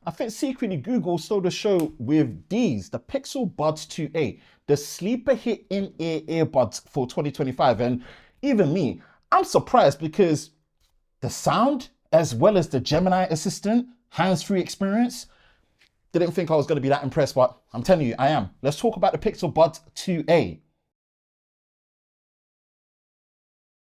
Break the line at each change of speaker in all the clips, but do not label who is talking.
I think secretly Google stole the show with these, the Pixel Buds 2a, the sleeper hit in-ear earbuds for 2025. And even me, I'm surprised because the sound, as well as the Gemini Assistant hands-free experience, didn't think I was going to be that impressed, but I'm telling you, I am. Let's talk about the Pixel Buds 2a.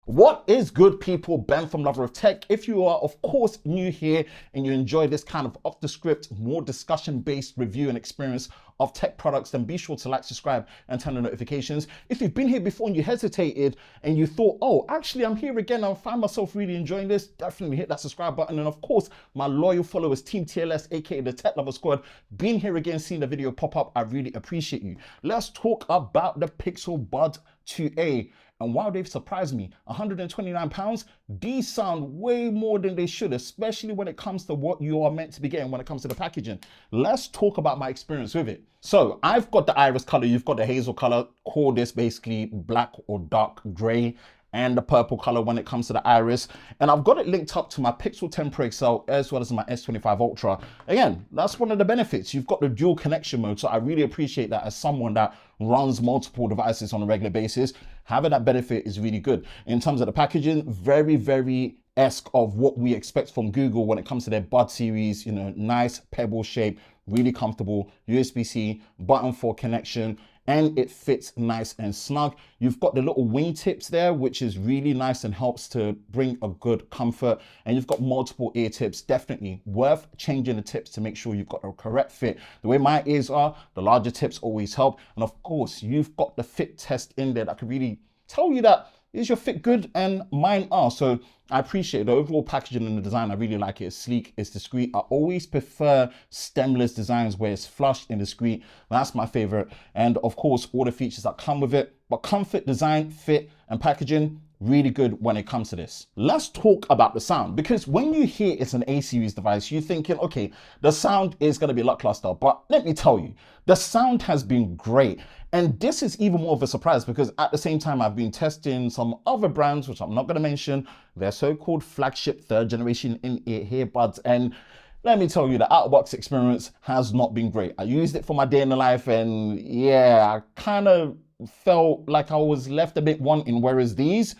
What is good, people? Ben from Lover of Tech. If you are, of course, new here and you enjoy this kind of off the script, more discussion-based review and experience of tech products, then be sure to like, subscribe, and turn on notifications. If you've been here before and you hesitated and you thought, oh, actually, I'm here again, I find myself really enjoying this, definitely hit that subscribe button. And of course, my loyal followers, Team TLS, aka the Tech Lover Squad, being here again, seeing the video pop up, I really appreciate you. Let's talk about the Pixel Buds 2a. And while they've surprised me, £129, these sound way more than they should, especially when it comes to what you are meant to be getting when it comes to the packaging. Let's talk about my experience with it. So I've got the iris color, you've got the hazel color, call this basically black or dark gray, and the purple color when it comes to the iris. And I've got it linked up to my Pixel 10 Pro XL as well as my S25 Ultra. Again, that's one of the benefits. You've got the dual connection mode. So I really appreciate that as someone that runs multiple devices on a regular basis. Having that benefit is really good. In terms of the packaging, very esque of what we expect from Google when it comes to their Bud series, you know, nice pebble shape, really comfortable, USB-C, button for connection, and it fits nice and snug. You've got the little wing tips there, which is really nice and helps to bring a good comfort. And you've got multiple ear tips, definitely worth changing the tips to make sure you've got the correct fit. The way my ears are, the larger tips always help. And of course, you've got the fit test in there that can really tell you that is your fit good, and mine are. So I appreciate the overall packaging and the design. I really like it. It's sleek, it's discreet. I always prefer stemless designs where it's flush and discreet. That's my favorite. And of course, all the features that come with it. But comfort, design, fit, and packaging, really good when it comes to this. Let's talk about the sound, because when you hear it's an A series device, you're thinking, okay, the sound is going to be lackluster. But let me tell you, the sound has been great. And this is even more of a surprise because at the same time, I've been testing some other brands, which I'm not going to mention, their so-called flagship third generation in-ear earbuds. And let me tell you, the out-of-box experience has not been great. I used it for my day in the life, and yeah, I kind of felt like I was left a bit wanting, whereas these,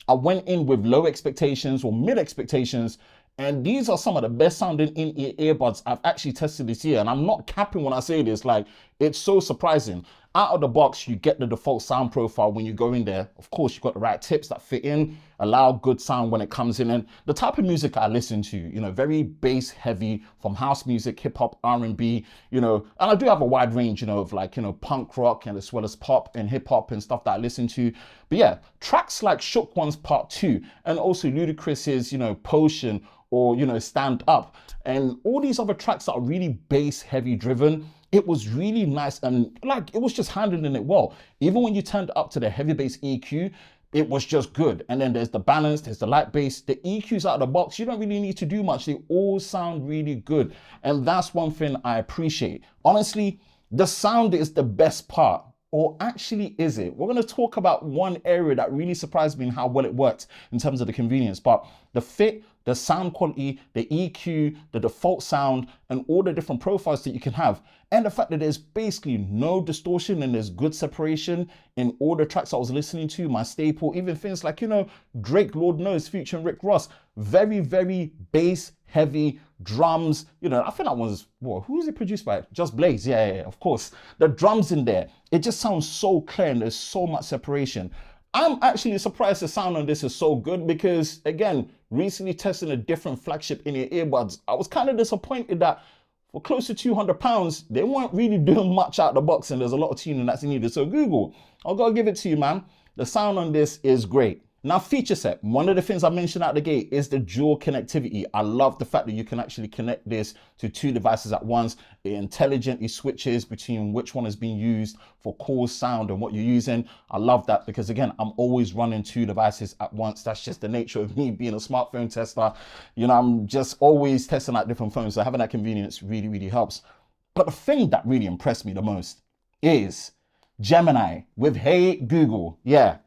I went in with low expectations or mid expectations, and these are some of the best sounding in-ear earbuds I've actually tested this year. And I'm not capping when I say this, like, it's so surprising. Out of the box, you get the default sound profile when you go in there. Of course, you've got the right tips that fit in, allow good sound when it comes in. And the type of music I listen to, you know, very bass heavy, from house music, hip hop, R&B, you know, and I do have a wide range, you know, of like, you know, punk rock and as well as pop and hip hop and stuff that I listen to. But yeah, tracks like Shook Ones Part 2 and also Ludacris's, you know, Potion or, you know, Stand Up and all these other tracks that are really bass heavy driven. It was really nice and like, it was just handling it well. Even when you turned up to the heavy bass EQ, it was just good. And then there's the balance, there's the light bass, the EQs out of the box, you don't really need to do much. They all sound really good. And that's one thing I appreciate. Honestly, the sound is the best part. Or actually, is it? We're going to talk about one area that really surprised me in how well it worked in terms of the convenience. But the fit, the sound quality, the EQ, the default sound, and all the different profiles that you can have. And the fact that there's basically no distortion and there's good separation in all the tracks I was listening to, my staple, even things like, you know, Drake, Lord Knows, featuring Rick Ross. Very bass heavy drums. You know, I think that one's, well, who is it produced by? Just Blaze. Yeah, of course. The drums in there, it just sounds so clear and there's so much separation. I'm actually surprised the sound on this is so good because, again, recently testing a different flagship in-ear earbuds, I was kind of disappointed that for close to £200, they weren't really doing much out the box and there's a lot of tuning that's needed. So Google, I'll go give it to you, man. The sound on this is great. Now, feature set, one of the things I mentioned out the gate is the dual connectivity. I love the fact that you can actually connect this to two devices at once. It intelligently switches between which one is being used for call, sound, and what you're using. I love that because, again, I'm always running two devices at once. That's just the nature of me being a smartphone tester. You know, I'm just always testing out different phones. So having that convenience really helps. But the thing that really impressed me the most is Gemini with Hey Google. Yeah.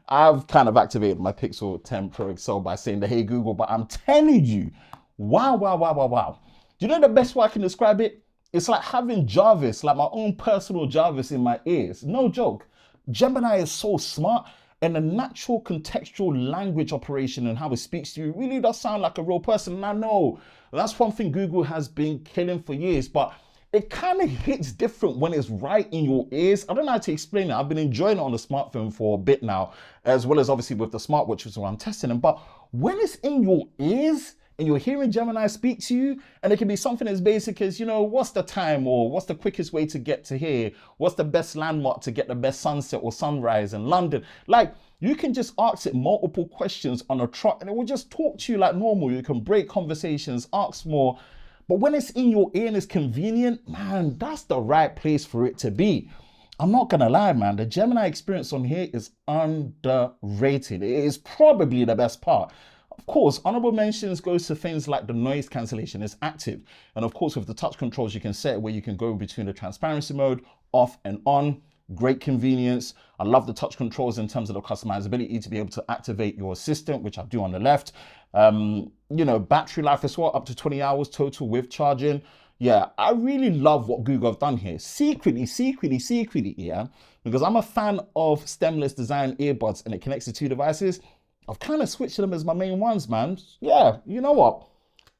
I've kind of activated my Pixel 10 Pro XL by saying the Hey Google, but I'm telling you, Wow, wow, wow, wow, wow. Do you know the best way I can describe it? It's like having Jarvis, like my own personal Jarvis in my ears. No joke. Gemini is so smart, and the natural contextual language operation and how it speaks to you really does sound like a real person. And I know that's one thing Google has been killing for years, but it kind of hits different when it's right in your ears. I don't know how to explain it. I've been enjoying it on the smartphone for a bit now, as well as obviously with the smartwatches where I'm testing them. But when it's in your ears, and you're hearing Gemini speak to you, and it can be something as basic as, you know, what's the time, or what's the quickest way to get to here? What's the best landmark to get the best sunset or sunrise in London? Like, you can just ask it multiple questions on a trot and it will just talk to you like normal. You can break conversations, ask more. But when it's in your ear and it's convenient, man, that's the right place for it to be. I'm not gonna lie, man, the Gemini experience on here is underrated. It is probably the best part. Of course, honorable mentions goes to things like the noise cancellation is active. And of course, with the touch controls, you can set where you can go between the transparency mode, off and on. Great convenience. I love the touch controls in terms of the customizability to be able to activate your assistant, which I do on the left. You know, battery life as well, up to 20 hours total with charging. Yeah, I really love what Google have done here. Secretly, yeah, because I'm a fan of stemless design earbuds and it connects to two devices. I've kind of switched them as my main ones, man. Yeah, you know what?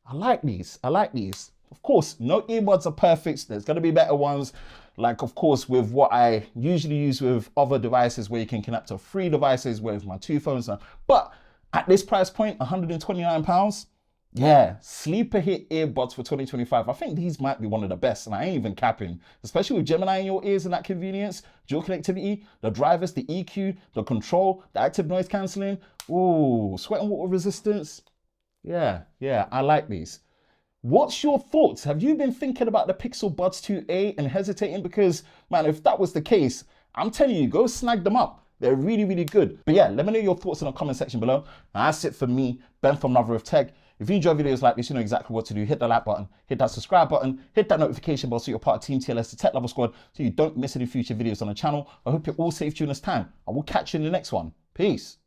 I like these. Of course, no earbuds are perfect. There's going to be better ones. Like, of course, with what I usually use with other devices where you can connect to 3 devices with my 2 phones. But at this price point, £129, yeah, sleeper hit earbuds for 2025. I think these might be one of the best, and I ain't even capping. Especially with Gemini in your ears and that convenience, dual connectivity, the drivers, the EQ, the control, the active noise cancelling. Ooh, sweat and water resistance. Yeah, I like these. What's your thoughts? Have you been thinking about the Pixel Buds 2a and hesitating? Because, man, if that was the case, I'm telling you, go snag them up. They're really, really good. But yeah, let me know your thoughts in the comment section below. And that's it for me, Ben from Lover of Tech. If you enjoy videos like this, you know exactly what to do. Hit the like button, hit that subscribe button, hit that notification bell so you're part of Team TLS, the Tech Lover Squad, so you don't miss any future videos on the channel. I hope you're all safe during this time. I will catch you in the next one. Peace.